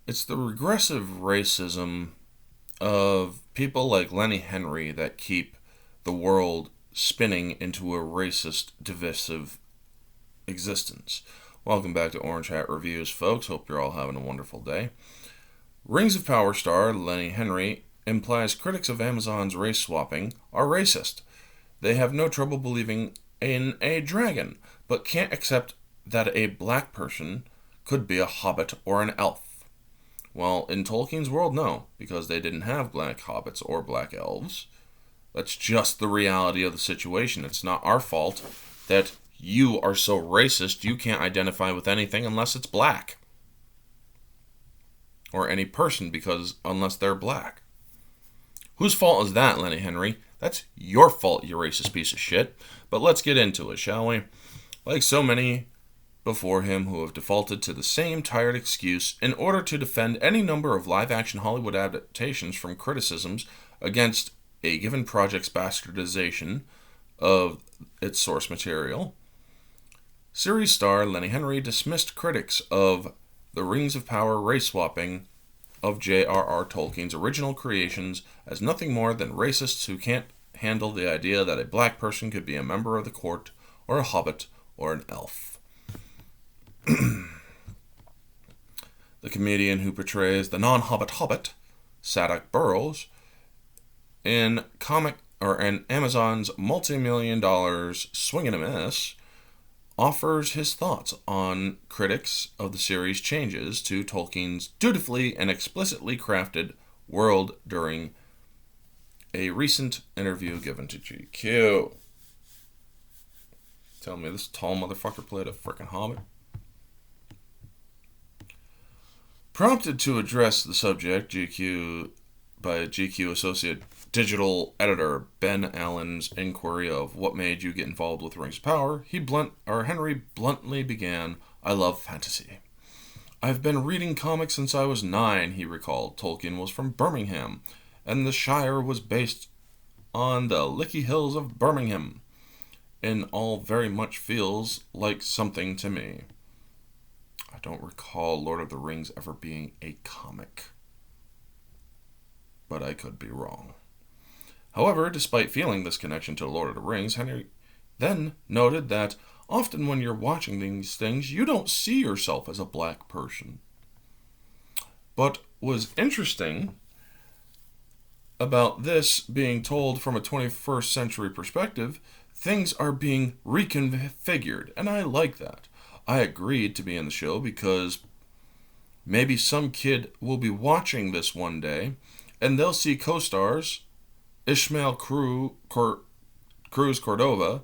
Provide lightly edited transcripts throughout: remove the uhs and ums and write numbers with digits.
It's the regressive racism of people like Lenny Henry that keep the world spinning into a racist, divisive existence. Welcome back to Orange Hat Reviews, folks. Hope you're all having a wonderful day. Rings of Power star Lenny Henry implies critics of Amazon's race swapping are racist. They have no trouble believing in a dragon, but can't accept that a black person could be a hobbit or an elf. Well, in Tolkien's world, no, because they didn't have black hobbits or black elves. That's just the reality of the situation. It's not our fault that you are so racist you can't identify with anything unless it's black. Or any person unless they're black. Whose fault is that, Lenny Henry? That's your fault, you racist piece of shit. But let's get into it, shall we? Like so many before him who have defaulted to the same tired excuse in order to defend any number of live-action Hollywood adaptations from criticisms against a given project's bastardization of its source material. Series star Lenny Henry dismissed critics of the Rings of Power race swapping of J.R.R. Tolkien's original creations as nothing more than racists who can't handle the idea that a black person could be a member of the court, or a hobbit, or an elf. The comedian who portrays the non-hobbit hobbit, Sadoc Burrows, in Amazon's multi-million dollars Swing and a Miss, offers his thoughts on critics of the series' changes to Tolkien's dutifully and explicitly crafted world during a recent interview given to GQ. Tell me this tall motherfucker played a frickin' hobbit? Prompted to address the subject, by GQ associate digital editor Ben Allen's inquiry of what made you get involved with Rings of Power, Henry bluntly began, "I love fantasy. I've been reading comics since I was 9, he recalled. Tolkien was from Birmingham, and the Shire was based on the Lickey Hills of Birmingham. And all very much feels like something to me." I don't recall Lord of the Rings ever being a comic, but I could be wrong. However, despite feeling this connection to Lord of the Rings, Henry then noted that often when you're watching these things, you don't see yourself as a black person. But was interesting about this being told from a 21st century perspective, things are being reconfigured, and I like that. I agreed to be in the show because maybe some kid will be watching this one day and they'll see co-stars Ishmael Cruz Cordova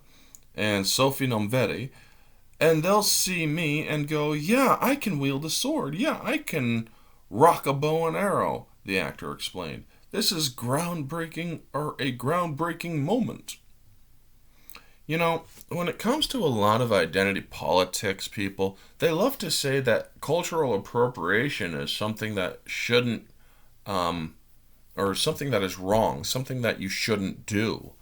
and Sophie Nomvedi, and they'll see me and go, "Yeah, I can wield a sword. Yeah, I can rock a bow and arrow," the actor explained. "This is a groundbreaking moment." You know, when it comes to a lot of identity politics, people, they love to say that cultural appropriation is something that shouldn't, or something that is wrong, something that you shouldn't do.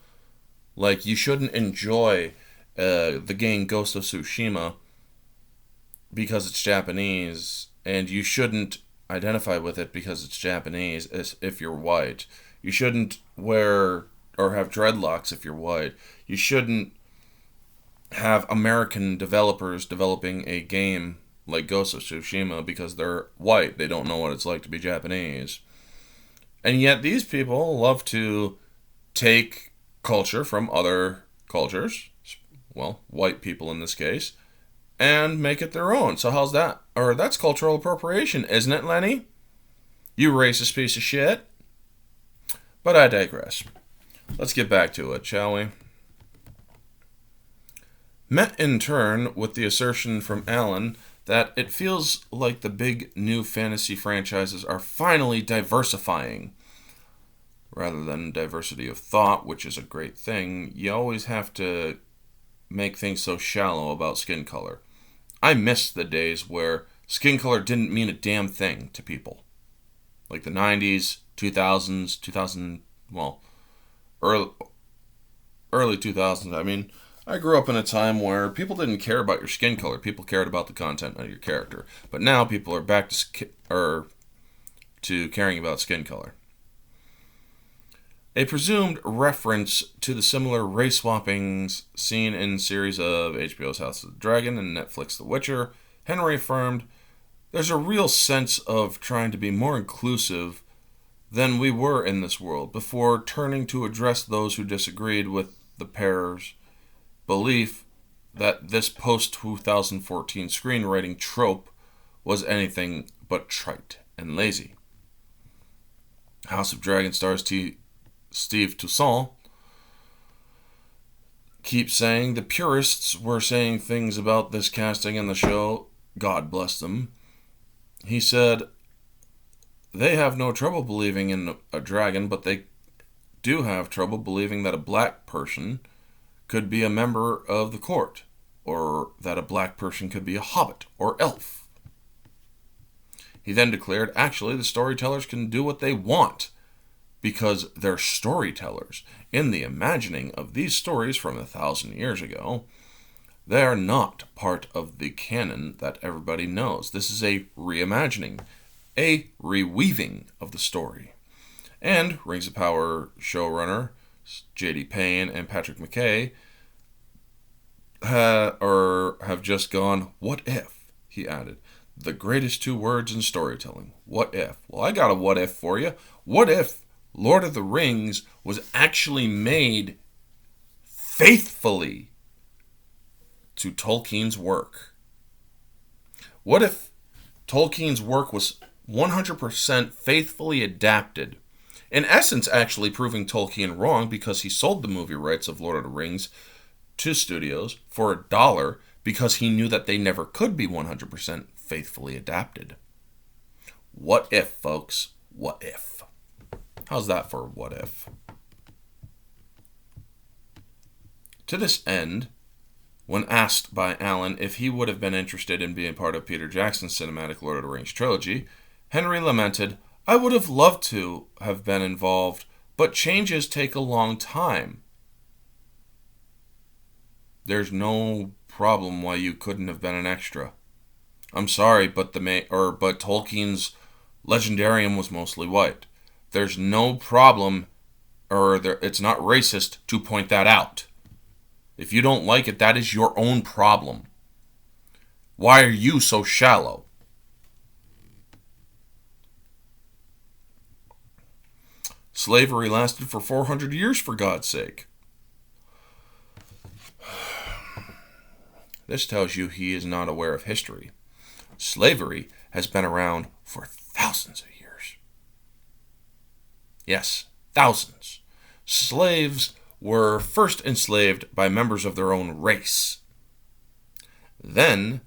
Like, you shouldn't enjoy the game Ghost of Tsushima because it's Japanese, and you shouldn't identify with it because it's Japanese if you're white. You shouldn't wear or have dreadlocks if you're white. You shouldn't have American developers developing a game like Ghost of Tsushima because they're white. They don't know what it's like to be Japanese. And yet these people love to take culture from other cultures, well, white people in this case, and make it their own. So how's that? Or that's cultural appropriation, isn't it, Lenny? You racist piece of shit. But I digress. Let's get back to it, shall we? Met in turn with the assertion from Allen that it feels like the big new fantasy franchises are finally diversifying. Rather than diversity of thought, which is a great thing, you always have to make things so shallow about skin color. I miss the days where skin color didn't mean a damn thing to people. Like the 90s, 2000s, early 2000s. I mean, I grew up in a time where people didn't care about your skin color. People cared about the content of your character. But now people are back to to caring about skin color. A presumed reference to the similar race swappings seen in series of HBO's House of the Dragon and Netflix The Witcher, Henry affirmed, "There's a real sense of trying to be more inclusive than we were in this world," before turning to address those who disagreed with the pair's belief that this post-2014 screenwriting trope was anything but trite and lazy. House of Dragon stars Steve Toussaint keeps saying the purists were saying things about this casting in the show, God bless them. He said, they have no trouble believing in a dragon, but they do have trouble believing that a black person could be a member of the court, or that a black person could be a hobbit or elf. He then declared, actually, the storytellers can do what they want, because they're storytellers. In the imagining of these stories from 1,000 years ago, they are not part of the canon that everybody knows. This is a reimagining, a reweaving of the story. And Rings of Power showrunner J.D. Payne and Patrick McKay have just gone, what if? He added, the greatest two words in storytelling. What if? Well, I got a what if for you. What if Lord of the Rings was actually made faithfully to Tolkien's work? What if Tolkien's work was 100% faithfully adapted? In essence, actually proving Tolkien wrong because he sold the movie rights of Lord of the Rings to studios for $1 because he knew that they never could be 100% faithfully adapted. What if, folks? What if? How's that for what if? To this end, when asked by Alan if he would have been interested in being part of Peter Jackson's cinematic Lord of the Rings trilogy, Henry lamented, I would have loved to have been involved, but changes take a long time. There's no problem why you couldn't have been an extra. I'm sorry, but Tolkien's Legendarium was mostly white. There's no problem, it's not racist to point that out. If you don't like it, that is your own problem. Why are you so shallow? Slavery lasted for 400 years, for God's sake. This tells you he is not aware of history. Slavery has been around for thousands of years. Yes, thousands. Slaves were first enslaved by members of their own race. Then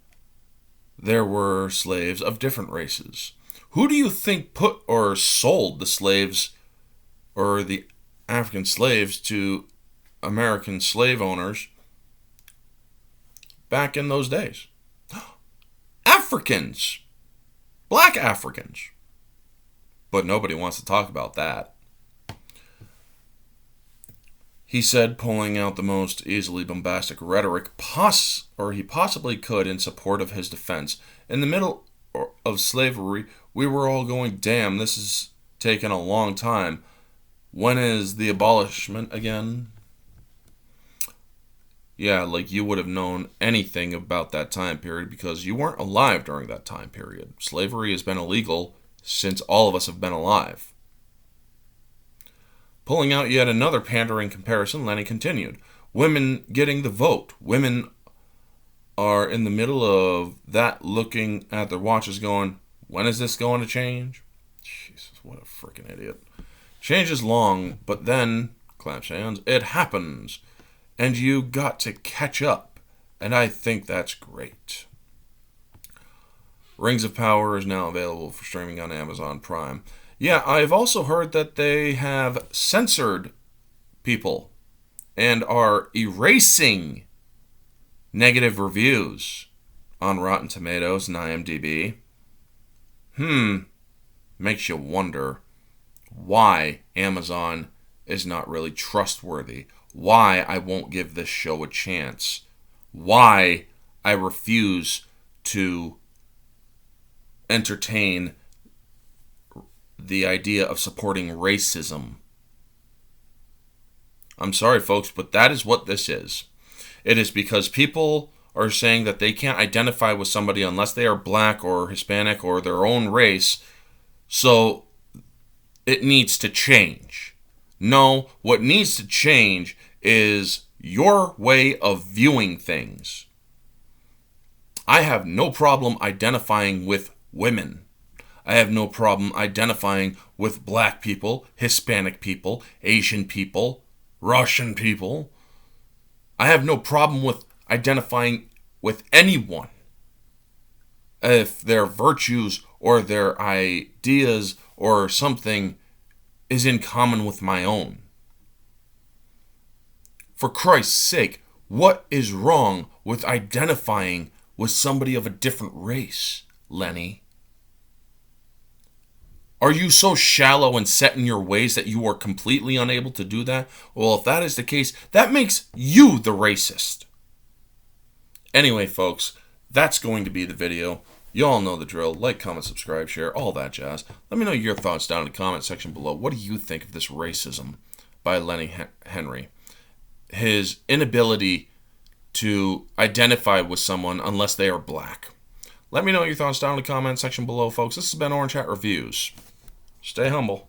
there were slaves of different races. Who do you think put or sold the slaves or the African slaves to American slave owners back in those days? Africans. Black Africans. But nobody wants to talk about that. He said, pulling out the most easily bombastic rhetoric he possibly could in support of his defense. In the middle of slavery, we were all going, damn, this has taken a long time. When is the abolishment again? Yeah, like you would have known anything about that time period because you weren't alive during that time period. Slavery has been illegal since all of us have been alive. Pulling out yet another pandering comparison, Lenny continued. Women getting the vote. Women are in the middle of that looking at their watches going, when is this going to change? Jesus, what a freaking idiot. Change is long, but then, clamps hands, it happens. And you got to catch up. And I think that's great. Rings of Power is now available for streaming on Amazon Prime. Yeah, I've also heard that they have censored people and are erasing negative reviews on Rotten Tomatoes and IMDb. Makes you wonder why Amazon is not really trustworthy. Why I won't give this show a chance. Why I refuse to entertain the idea of supporting racism. I'm sorry, folks, but that is what this is. It is because people are saying that they can't identify with somebody unless they are black or Hispanic or their own race, so it needs to change. No, what needs to change is your way of viewing things. I have no problem identifying with women. I have no problem identifying with black people, Hispanic people, Asian people, Russian people. I have no problem with identifying with anyone if their virtues or their ideas or something is in common with my own. For Christ's sake, what is wrong with identifying with somebody of a different race, Lenny? Are you so shallow and set in your ways that you are completely unable to do that? Well, if that is the case, that makes you the racist. Anyway, folks, that's going to be the video. You all know the drill. Like, comment, subscribe, share, all that jazz. Let me know your thoughts down in the comment section below. What do you think of this racism by Lenny Henry? His inability to identify with someone unless they are black. Let me know your thoughts down in the comment section below, folks. This has been Orange Hat Reviews. Stay humble.